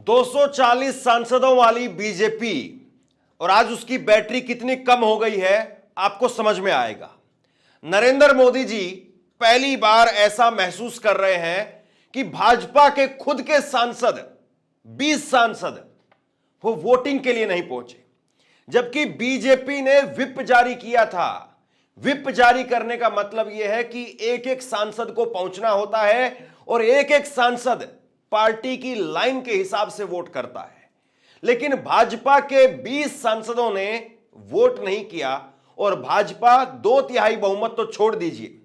240 सांसदों वाली बीजेपी और आज उसकी बैटरी कितनी कम हो गई है आपको समझ में आएगा। नरेंद्र मोदी जी पहली बार ऐसा महसूस कर रहे हैं कि भाजपा के खुद के सांसद 20 सांसद वो वोटिंग के लिए नहीं पहुंचे, जबकि बीजेपी ने व्हिप जारी किया था। व्हिप जारी करने का मतलब यह है कि एक एक सांसद को पहुंचना होता है और एक एक सांसद पार्टी की लाइन के हिसाब से वोट करता है। लेकिन भाजपा के 20 सांसदों ने वोट नहीं किया और भाजपा 2/3 बहुमत तो छोड़ दीजिए,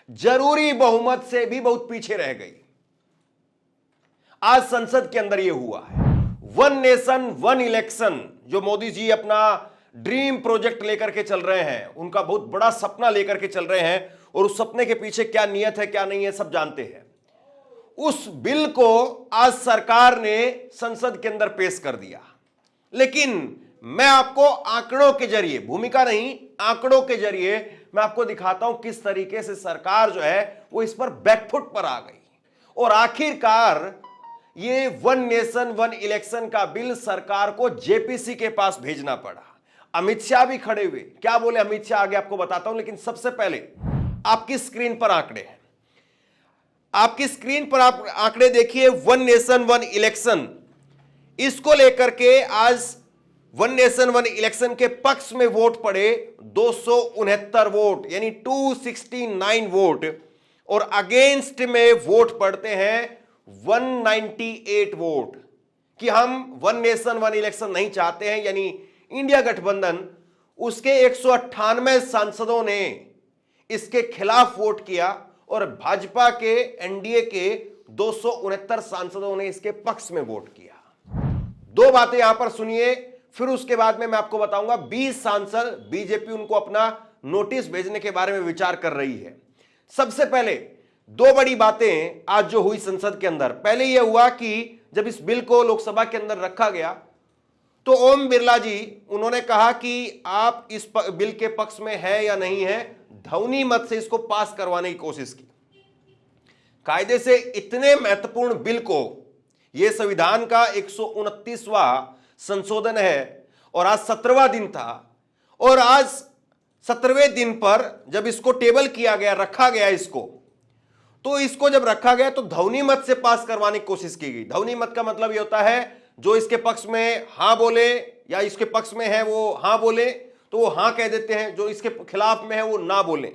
जरूरी बहुमत से भी बहुत पीछे रह गई। आज संसद के अंदर यह हुआ है। वन नेशन वन इलेक्शन जो मोदी जी अपना ड्रीम प्रोजेक्ट लेकर के चल रहे हैं, उनका बहुत बड़ा सपना लेकर के चल रहे हैं और उस सपने के पीछे क्या नियत है क्या नहीं है सब जानते हैं। उस बिल को आज सरकार ने संसद के अंदर पेश कर दिया, लेकिन मैं आपको आंकड़ों के जरिए, भूमिका नहीं आंकड़ों के जरिए मैं आपको दिखाता हूं किस तरीके से सरकार जो है वो इस पर बैकफुट पर आ गई और आखिरकार ये वन नेशन वन इलेक्शन का बिल सरकार को जेपीसी के पास भेजना पड़ा। अमित शाह भी खड़े हुए, क्या बोले अमित शाह आगे आपको बताता हूं, लेकिन सबसे पहले आपकी स्क्रीन पर आंकड़े हैं। आपकी स्क्रीन पर आप आंकड़े देखिए। वन नेशन वन इलेक्शन, इसको लेकर के आज वन नेशन वन इलेक्शन के पक्ष में वोट पड़े 269 वोट यानी 269 वोट और अगेंस्ट में वोट पड़ते हैं 198 वोट कि हम वन नेशन वन इलेक्शन नहीं चाहते हैं। यानी इंडिया गठबंधन उसके 198 सांसदों ने इसके खिलाफ वोट किया और भाजपा के एनडीए के 269 सांसदों ने इसके पक्ष में वोट किया। दो बातें यहां पर सुनिए, फिर उसके बाद में मैं आपको बताऊंगा 20 सांसद बीजेपी उनको अपना नोटिस भेजने के बारे में विचार कर रही है। सबसे पहले दो बड़ी बातें आज जो हुई संसद के अंदर। पहले यह हुआ कि जब इस बिल को लोकसभा के अंदर रखा गया तो ओम बिरला जी उन्होंने कहा कि आप इस बिल के पक्ष में है या नहीं है, ध्वनि मत से इसको पास करवाने की कोशिश की। कायदे से इतने महत्वपूर्ण बिल को, यह संविधान का 129वां संशोधन है और आज 17वां दिन था और आज 17वें दिन पर जब इसको टेबल किया गया, रखा गया इसको, तो इसको जब रखा गया तो ध्वनि मत से पास करवाने की कोशिश की गई। ध्वनि मत का मतलब यह होता है जो इसके पक्ष में हां बोले या इसके पक्ष में है वो हां बोले तो वो हां कह देते हैं, जो इसके खिलाफ में है वो ना बोले।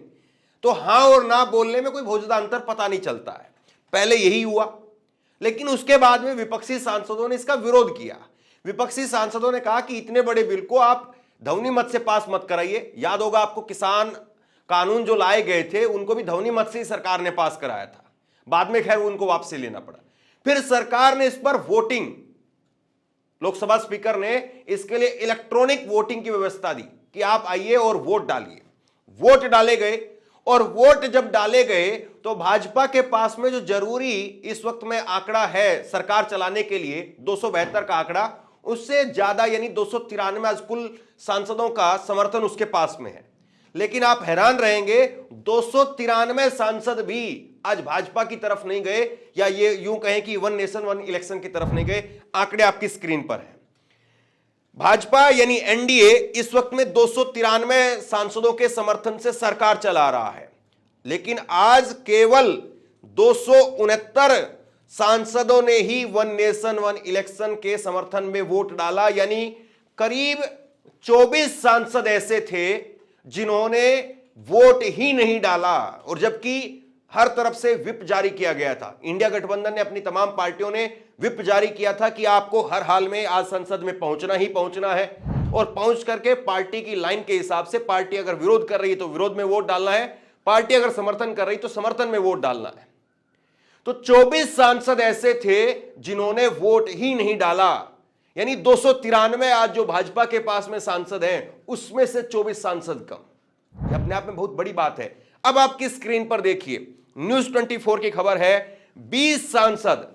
तो हां और ना बोलने में कोई बहुत ज्यादा अंतर पता नहीं चलता है। पहले यही हुआ, लेकिन उसके बाद में विपक्षी सांसदों ने इसका विरोध किया। विपक्षी सांसदों ने कहा कि इतने बड़े बिल को आप ध्वनि मत से पास मत कराइए। याद होगा आपको किसान कानून जो लाए गए थे उनको भी ध्वनि मत से ही सरकार ने पास कराया था, बाद में खैर उनको वापसी लेना पड़ा। फिर सरकार ने इस पर वोटिंग, लोकसभा स्पीकर ने इसके लिए इलेक्ट्रॉनिक वोटिंग की व्यवस्था दी कि आप आइए और वोट डालिए। वोट डाले गए और वोट जब डाले गए तो भाजपा के पास में जो जरूरी इस वक्त में आंकड़ा है सरकार चलाने के लिए 272 का आंकड़ा, उससे ज्यादा यानी 293 आज कुल सांसदों का समर्थन उसके पास में है। लेकिन आप हैरान रहेंगे 293 सांसद भी आज भाजपा की तरफ नहीं गए, या ये यूं कहें कि वन नेशन वन इलेक्शन की तरफ नहीं गए। आंकड़े आपकी स्क्रीन पर हैं। भाजपा यानी एनडीए इस वक्त में 293 सांसदों के समर्थन से सरकार चला रहा है, लेकिन आज केवल 269 सांसदों ने ही वन नेशन वन इलेक्शन के समर्थन में वोट डाला। यानी करीब 24 सांसद ऐसे थे जिन्होंने वोट ही नहीं डाला, और जबकि हर तरफ से व्हिप जारी किया गया था। इंडिया गठबंधन ने अपनी तमाम पार्टियों ने व्हिप जारी किया था कि आपको हर हाल में आज संसद में पहुंचना ही पहुंचना है और पहुंच करके पार्टी की लाइन के हिसाब से, पार्टी अगर विरोध कर रही है तो विरोध में वोट डालना है, पार्टी अगर समर्थन कर रही तो समर्थन में वोट डालना है। तो 24 सांसद ऐसे थे जिन्होंने वोट ही नहीं डाला, यानी 293 आज जो भाजपा के पास में सांसद हैं उसमें से 24 सांसद कम। यह अपने आप में बहुत बड़ी बात है। अब आपकी स्क्रीन पर देखिए, न्यूज 24 की खबर है, 20 सांसद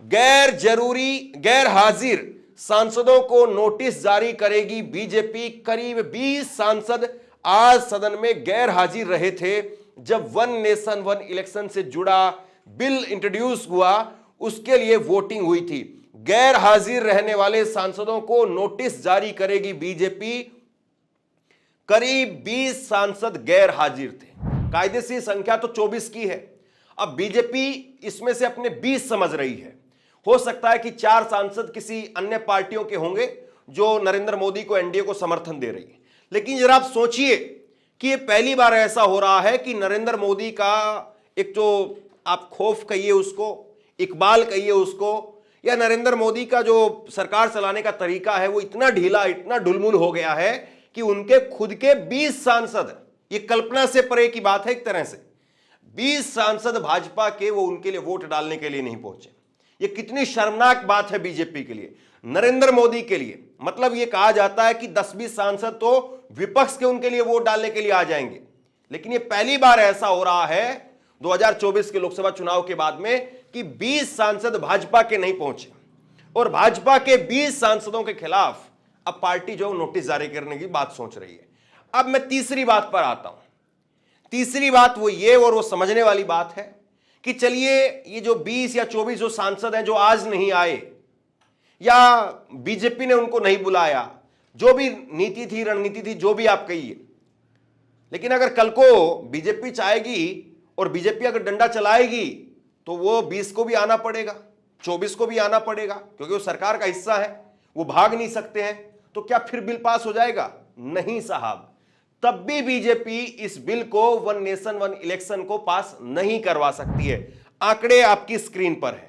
गैर हाजिर सांसदों को नोटिस जारी करेगी बीजेपी। करीब 20 सांसद आज सदन में गैर हाजिर रहे थे जब वन नेशन वन इलेक्शन से जुड़ा बिल इंट्रोड्यूस हुआ, उसके लिए वोटिंग हुई थी। गैर हाजिर रहने वाले सांसदों को नोटिस जारी करेगी बीजेपी। करीब 20 सांसद गैर हाजिर थे। कायदेशीर संख्या तो 24 की है। अब बीजेपी इसमें से अपने 20 समझ रही है। हो सकता है कि 4 सांसद किसी अन्य पार्टियों के होंगे जो नरेंद्र मोदी को, एनडीए को समर्थन दे रही है। लेकिन जरा आप सोचिए कि ये पहली बार ऐसा हो रहा है कि नरेंद्र मोदी का एक जो आप खौफ कहिए उसको, इकबाल कहिए उसको, या नरेंद्र मोदी का जो सरकार चलाने का तरीका है वो इतना ढीला, इतना ढुलमुल हो गया है कि उनके खुद के 20 सांसद, ये कल्पना से परे की बात है एक तरह से, 20 सांसद भाजपा के वो उनके लिए वोट डालने के लिए नहीं पहुंचे। ये कितनी शर्मनाक बात है बीजेपी के लिए, नरेंद्र मोदी के लिए। मतलब ये कहा जाता है कि 10-20 सांसद तो विपक्ष के उनके लिए वोट डालने के लिए आ जाएंगे, लेकिन ये पहली बार ऐसा हो रहा है 2024 के लोकसभा चुनाव के बाद में कि 20 सांसद भाजपा के नहीं पहुंचे और भाजपा के 20 सांसदों के खिलाफ अब पार्टी जो नोटिस जारी करने की बात सोच रही है। अब मैं तीसरी बात पर आता हूं। तीसरी बात वो ये और वो समझने वाली बात है कि चलिए ये जो 20 या 24 जो सांसद हैं जो आज नहीं आए या बीजेपी ने उनको नहीं बुलाया, जो भी नीति थी, रणनीति थी, जो भी आप कहिए, लेकिन अगर कल को बीजेपी चाहेगी और बीजेपी अगर डंडा चलाएगी तो वो 20 को भी आना पड़ेगा, 24 को भी आना पड़ेगा, क्योंकि वो सरकार का हिस्सा है, वो भाग नहीं सकते हैं। तो क्या फिर बिल पास हो जाएगा? नहीं साहब, तब भी बीजेपी इस बिल को वन नेशन वन इलेक्शन को पास नहीं करवा सकती है। आंकड़े आपकी स्क्रीन पर है।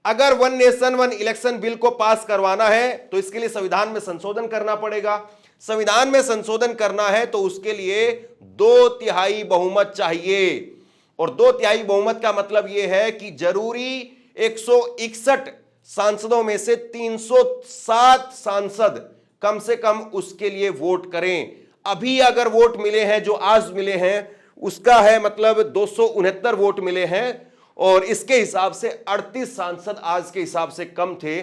अगर one nation one election bill को पास करवाना है तो इसके लिए संविधान में संशोधन करना पड़ेगा। संविधान में संशोधन करना है तो उसके लिए 2/3 बहुमत चाहिए, और 2/3 बहुमत का मतलब यह है कि जरूरी 161 सांसदों में से 307 सांसद कम से कम उसके लिए वोट करें। अभी अगर वोट मिले हैं जो आज मिले हैं उसका है मतलब 269 वोट मिले हैं, और इसके हिसाब से 38 सांसद आज के हिसाब से कम थे।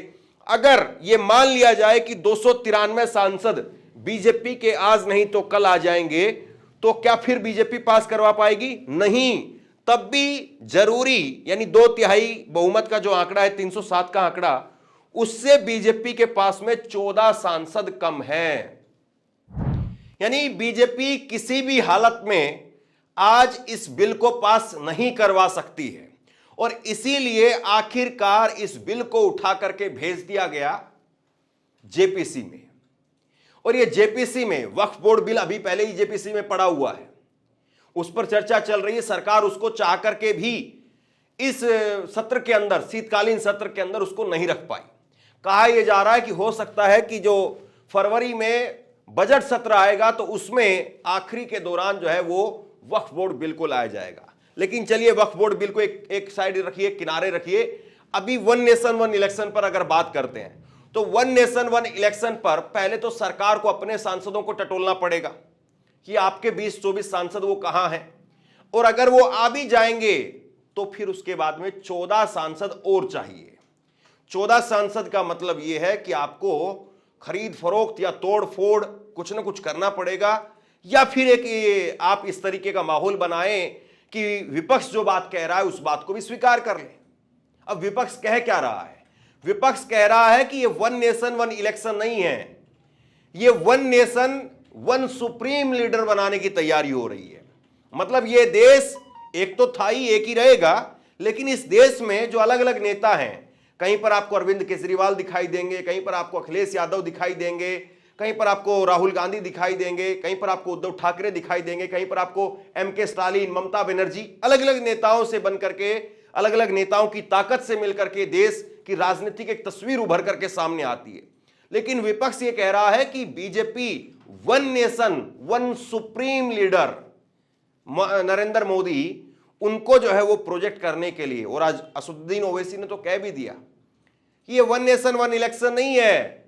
अगर यह मान लिया जाए कि 293 सांसद बीजेपी के आज नहीं तो कल आ जाएंगे, तो क्या फिर बीजेपी पास करवा पाएगी? नहीं। तब भी जरूरी यानी 2/3 बहुमत का जो आंकड़ा है, 307 का आंकड़ा, उससे बीजेपी के पास में 14 सांसद कम है। यानी बीजेपी किसी भी हालत में आज इस बिल को पास नहीं करवा सकती है, और इसीलिए आखिरकार इस बिल को उठा करके भेज दिया गया जेपीसी में। और ये जेपीसी में वक्फ बोर्ड बिल अभी पहले ही जेपीसी में पड़ा हुआ है, उस पर चर्चा चल रही है। सरकार उसको चाह करके भी इस सत्र के अंदर, शीतकालीन सत्र के अंदर उसको नहीं रख पाई। कहा यह जा रहा है कि हो सकता है कि जो फरवरी में बजट सत्र आएगा तो उसमें आखिरी के दौरान जो है वो वक्फ बोर्ड बिल को लाया जाएगा। लेकिन चलिए वक्फ बोर्ड बिल को एक साइड रखिए, किनारे रखिए। अभी वन नेशन वन इलेक्शन पर अगर बात करते हैं तो वन नेशन वन इलेक्शन पर पहले तो सरकार को अपने सांसदों को टटोलना पड़ेगा कि आपके 20-24 सांसद वो कहां हैं, और अगर वो आ भी जाएंगे तो फिर उसके बाद में 14 सांसद और चाहिए। 14 सांसद का मतलब यह है कि आपको खरीद फरोख्त या तोड़ फोड़ कुछ ना कुछ करना पड़ेगा, या फिर एक आप इस तरीके का माहौल बनाएं कि विपक्ष जो बात कह रहा है उस बात को भी स्वीकार कर ले। अब विपक्ष कह क्या रहा है? विपक्ष कह रहा है कि ये वन नेशन वन इलेक्शन नहीं है, ये one nation one supreme leader बनाने की तैयारी हो रही है। मतलब ये देश एक तो था ही, एक ही रहेगा, लेकिन इस देश में जो अलग अलग नेता हैं, कहीं पर आपको अरविंद केजरीवाल दिखाई देंगे, कहीं पर आपको अखिलेश यादव दिखाई देंगे, कहीं पर आपको राहुल गांधी दिखाई देंगे, कहीं पर आपको उद्धव ठाकरे दिखाई देंगे, कहीं पर आपको एमके स्टालिन, ममता बनर्जी, अलग अलग नेताओं से बनकर के, अलग अलग नेताओं की ताकत से मिलकर के देश की राजनीतिक एक तस्वीर उभर करके सामने आती है। लेकिन विपक्ष ये कह रहा है कि BJP one nation one supreme leader Narendra Modi, उनको जो है वो प्रोजेक्ट करने के लिए, और आज असदुद्दीन ओवैसी ने तो कह भी दिया कि ये वन नेशन वन इलेक्शन नहीं है,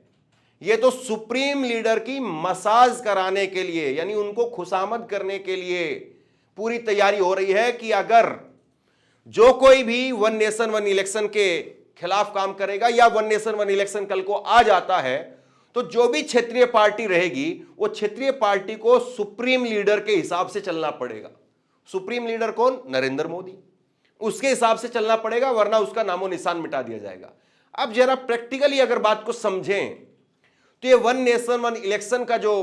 ये तो सुप्रीम लीडर की मसाज कराने के लिए, यानी उनको खुशामद करने के लिए पूरी तैयारी हो रही है कि अगर जो कोई भी वन नेशन वन इलेक्शन के खिलाफ काम करेगा या वन नेशन वन इलेक्शन कल को आ जाता है, तो जो भी क्षेत्रीय पार्टी रहेगी वो क्षेत्रीय पार्टी को सुप्रीम लीडर के हिसाब से चलना पड़ेगा। सुप्रीम लीडर कौन? नरेंद्र मोदी। उसके हिसाब से चलना पड़ेगा, वरना उसका नामो निशान मिटा दिया जाएगा। अब जरा प्रैक्टिकली अगर बात को समझें तो ये वन नेशन वन इलेक्शन का जो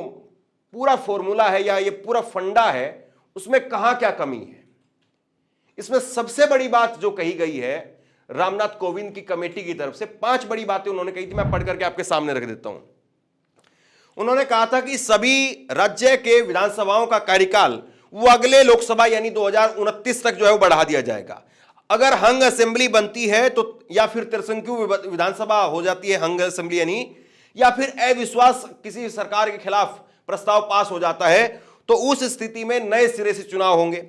पूरा फॉर्मूला है या ये पूरा फंडा है, उसमें कहां क्या कमी है। इसमें सबसे बड़ी बात जो कही गई है रामनाथ कोविंद की कमेटी की तरफ से, 5 बड़ी बातें उन्होंने कही थी, मैं पढ़ करके आपके सामने रख देता हूं। उन्होंने कहा था कि सभी राज्य के विधानसभाओं का कार्यकाल वो अगले लोकसभा यानी 2029 तक जो है वो बढ़ा दिया जाएगा। अगर हंग असेंबली बनती है तो, या फिर त्रिसंख्यू विधानसभा हो जाती है हंग असेंबली यानी, या फिर अविश्वास किसी सरकार के खिलाफ प्रस्ताव पास हो जाता है, तो उस स्थिति में नए सिरे से चुनाव होंगे।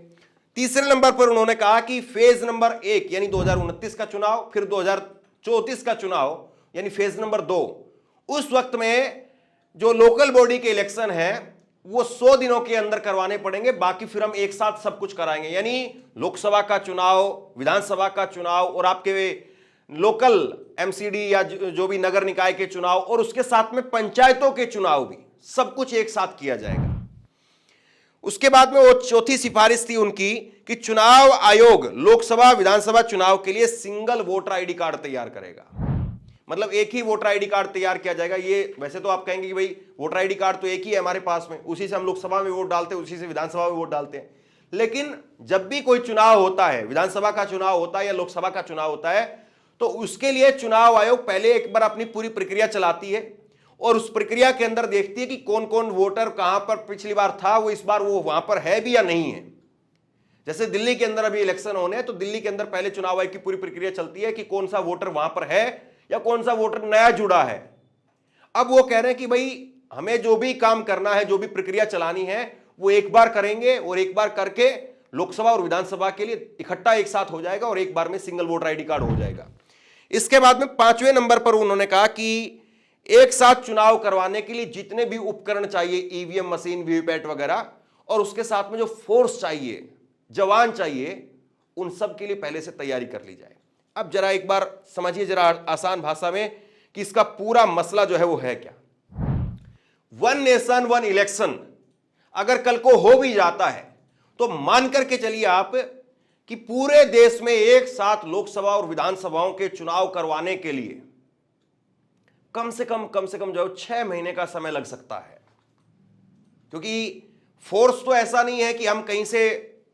तीसरे नंबर पर उन्होंने कहा कि फेज नंबर 1 यानी 2029 का चुनाव, फिर 2034 का चुनाव यानी फेज नंबर 2, उस वक्त में जो लोकल बॉडी के इलेक्शन है वो 100 दिनों के अंदर करवाने पड़ेंगे, बाकी फिर हम एक साथ सब कुछ कराएंगे। यानी लोकसभा का चुनाव, विधानसभा का चुनाव और आपके लोकल एमसीडी या जो भी नगर निकाय के चुनाव, और उसके साथ में पंचायतों के चुनाव भी, सब कुछ एक साथ किया जाएगा। उसके बाद में वो चौथी सिफारिश थी उनकी कि चुनाव आयोग लोकसभा विधानसभा चुनाव के लिए सिंगल वोटर आईडी कार्ड तैयार करेगा। मतलब एक ही वोटर आईडी कार्ड तैयार किया जाएगा। ये वैसे तो आप कहेंगे कि भाई वोटर आईडी कार्ड तो एक ही है हमारे पास में, उसी से हम लोकसभा में वोट डालते हैं, उसी से विधानसभा में वोट डालते हैं। लेकिन जब भी कोई चुनाव होता है, विधानसभा का चुनाव होता है या लोकसभा का चुनाव होता है, तो उसके लिए चुनाव आयोग पहले एक बार अपनी पूरी प्रक्रिया चलाती है और उस प्रक्रिया के अंदर देखती है कि कौन कौन वोटर कहां पर पिछली बार था, वो इस बार वो वहां पर है भी या नहीं है। जैसे दिल्ली के अंदर अभी इलेक्शन होने हैं तो दिल्ली के अंदर पहले चुनाव आयोग की पूरी प्रक्रिया चलती है कि कौन सा वोटर वहां पर है या कौन सा वोटर नया जुड़ा है। अब वो कह रहे हैं कि भाई हमें जो भी काम करना है, जो भी प्रक्रिया चलानी है, वो एक बार करेंगे और एक बार करके लोकसभा और विधानसभा के लिए इकट्ठा एक साथ हो जाएगा और एक बार में सिंगल वोटर आईडी कार्ड हो जाएगा। इसके बाद में 5वें नंबर पर उन्होंने कहा कि एक साथ चुनाव करवाने के लिए जितने भी उपकरण चाहिए, ईवीएम मशीन, वीवीपैट वगैरह, और उसके साथ में जो फोर्स चाहिए, जवान चाहिए, उन सब के लिए पहले से तैयारी कर ली जाए। अब जरा एक बार समझिए जरा आसान भाषा में कि इसका पूरा मसला जो है वो है क्या। वन नेशन वन इलेक्शन अगर कल को हो भी जाता है तो मान करके चलिए आप कि पूरे देश में एक साथ लोकसभा और विधानसभाओं के चुनाव करवाने के लिए कम से कम जो 6 महीने का समय लग सकता है। क्योंकि फोर्स तो ऐसा नहीं है कि हम कहीं से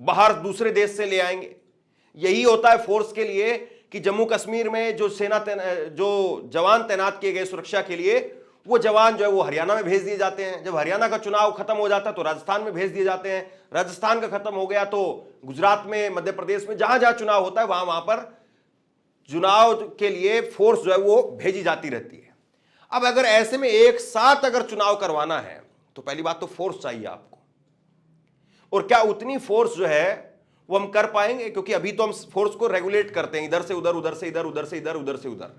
बाहर दूसरे देश से ले आएंगे। यही होता है फोर्स के लिए कि जम्मू कश्मीर में जो जो जवान तैनात किए गए सुरक्षा के लिए, वो जवान जो है वो हरियाणा में भेज दिए जाते हैं। जब हरियाणा का चुनाव खत्म हो जाता है तो राजस्थान में भेज दिए जाते हैं। राजस्थान का खत्म हो गया तो गुजरात में, मध्य प्रदेश में, जहां जहां चुनाव होता है वहां पर चुनाव के लिए फोर्स जो है वो भेजी जाती रहती है। अब अगर ऐसे में एक साथ अगर चुनाव करवाना है तो पहली बात तो फोर्स चाहिए आपको, और क्या उतनी फोर्स जो है वो हम कर पाएंगे? क्योंकि अभी तो हम फोर्स को रेगुलेट करते हैं, इधर से उधर, उधर से इधर, उधर से इधर, उधर से उधर।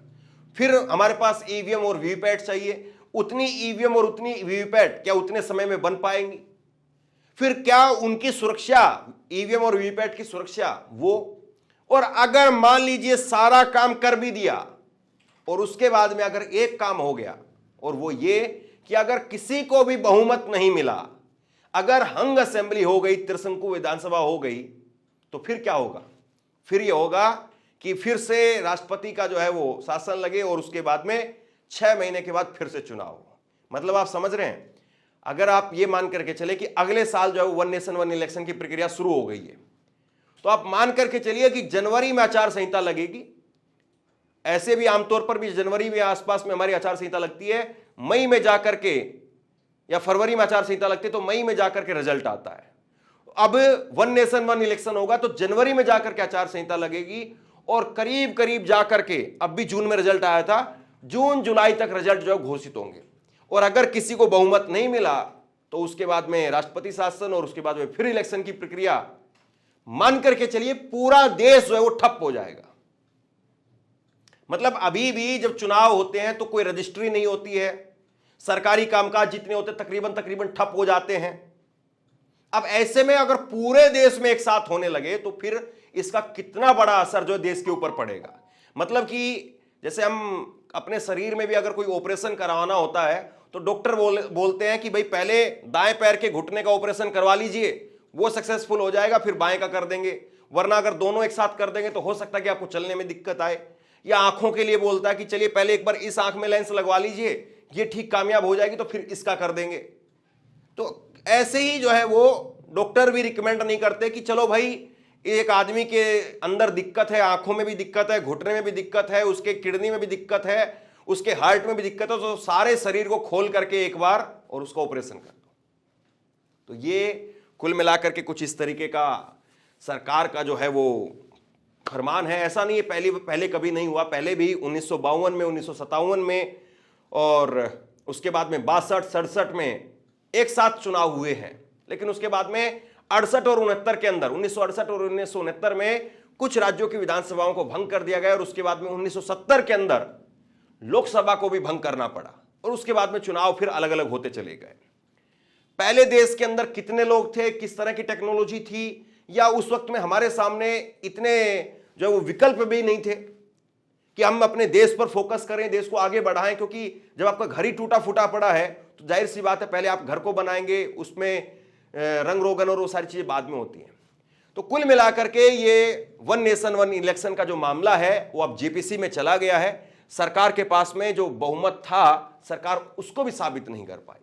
फिर हमारे पास ईवीएम और वीवीपैट चाहिए। उतनी ईवीएम और उतनी वीवीपैट क्या उतने समय में बन पाएंगी? फिर क्या उनकी सुरक्षा, ईवीएम और वीवीपैट की सुरक्षा वो, और अगर मान लीजिए सारा काम कर भी दिया और उसके बाद में अगर एक काम हो गया, और वो ये कि अगर किसी को भी बहुमत नहीं मिला, अगर हंग असेंबली हो गई, त्रिशंकु विधानसभा हो गई, तो फिर क्या होगा? फिर ये होगा कि फिर से राष्ट्रपति का जो है वो शासन लगे और उसके बाद में 6 महीने के बाद फिर से चुनाव हो। मतलब आप समझ रहे हैं, अगर आप ये मान करके चले कि अगले साल जो है वन नेशन वन इलेक्शन की प्रक्रिया शुरू हो गई है, तो आप मान करके चलिए कि जनवरी में आचार संहिता लगेगी। ऐसे भी आमतौर पर भी जनवरी में आसपास में हमारी आचार संहिता लगती है, मई में जाकर के या फरवरी में आचार संहिता लगती है, तो मई में जाकर के रिजल्ट आता है। अब वन नेशन वन इलेक्शन होगा तो जनवरी में जाकर के आचार संहिता लगेगी और करीब करीब जाकर के, अब भी जून में रिजल्ट आया था, जून जुलाई तक रिजल्ट जो घोषित होंगे। और अगर किसी को बहुमत नहीं मिला तो उसके बाद में राष्ट्रपति शासन और उसके बाद में फिर इलेक्शन की प्रक्रिया। मान करके चलिए पूरा देश जो है वो ठप हो जाएगा। मतलब अभी भी जब चुनाव होते हैं तो कोई रजिस्ट्री नहीं होती है, सरकारी कामकाज जितने होते तकरीबन ठप हो जाते हैं। अब ऐसे में अगर पूरे देश में एक साथ होने लगे तो फिर इसका कितना बड़ा असर जो देश के ऊपर पड़ेगा। मतलब कि जैसे हम अपने शरीर में भी अगर कोई ऑपरेशन करवाना होता है तो डॉक्टर बोलते हैं कि भाई पहले दाएं पैर के घुटने का ऑपरेशन करवा लीजिए, वो सक्सेसफुल हो जाएगा, फिर बाएं का कर देंगे, वरना अगर दोनों एक साथ कर देंगे तो हो सकता है कि आपको चलने में दिक्कत आए। या आंखों के लिए बोलता है कि चलिए पहले एक बार इस आंख में लेंस लगवा लीजिए, ये ठीक कामयाब हो जाएगी तो फिर इसका कर देंगे। तो ऐसे ही जो है वो डॉक्टर भी रिकमेंड नहीं करते कि चलो भाई एक आदमी के अंदर दिक्कत है, आंखों में भी दिक्कत है, घुटने में भी दिक्कत है, उसके किडनी में भी दिक्कत है, उसके हार्ट में भी दिक्कत है, तो सारे शरीर को खोल करके एक बार और उसका ऑपरेशन कर दो। तो ये कुल मिलाकर के कुछ इस तरीके का सरकार का जो है वो फरमान है। ऐसा नहीं है पहले कभी नहीं हुआ, पहले भी 1952 में, 1957 में और उसके बाद में 62, 67 में एक साथ चुनाव हुए हैं। लेकिन उसके बाद में 68 और 69 के अंदर, 1968 और 1969 में कुछ राज्यों की विधानसभाओं को भंग कर दिया गया और उसके बाद में 1970 के अंदर लोकसभा को भी भंग करना पड़ा और उसके बाद में चुनाव फिर अलग अलग होते चले गए। पहले देश के अंदर कितने लोग थे, किस तरह की टेक्नोलॉजी थी, या उस वक्त में हमारे सामने इतने जो वो विकल्प भी नहीं थे कि हम अपने देश पर फोकस करें, देश को आगे बढ़ाएं। क्योंकि जब आपका घर ही टूटा फूटा पड़ा है तो जाहिर सी बात है पहले आप घर को बनाएंगे, उसमें रंग रोगन और वो सारी चीजें बाद में होती हैं। तो कुल मिलाकर के ये वन नेशन वन इलेक्शन का जो मामला है वो अब जेपीसी में चला गया है। सरकार के पास में जो बहुमत था, सरकार उसको भी साबित नहीं कर पाई।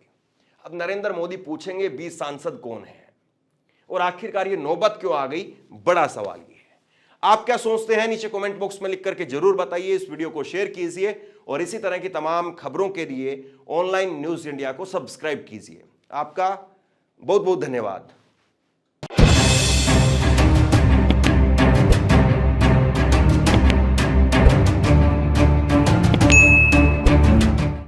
अब नरेंद्र मोदी पूछेंगे 20 सांसद कौन है और आखिरकार ये नौबत क्यों आ गई, बड़ा सवाल ये है। आप क्या सोचते हैं नीचे कमेंट बॉक्स में लिख करके जरूर बताइए। इस वीडियो को शेयर कीजिए और इसी तरह की तमाम खबरों के लिए ऑनलाइन न्यूज इंडिया को सब्सक्राइब कीजिए। आपका बहुत बहुत धन्यवाद।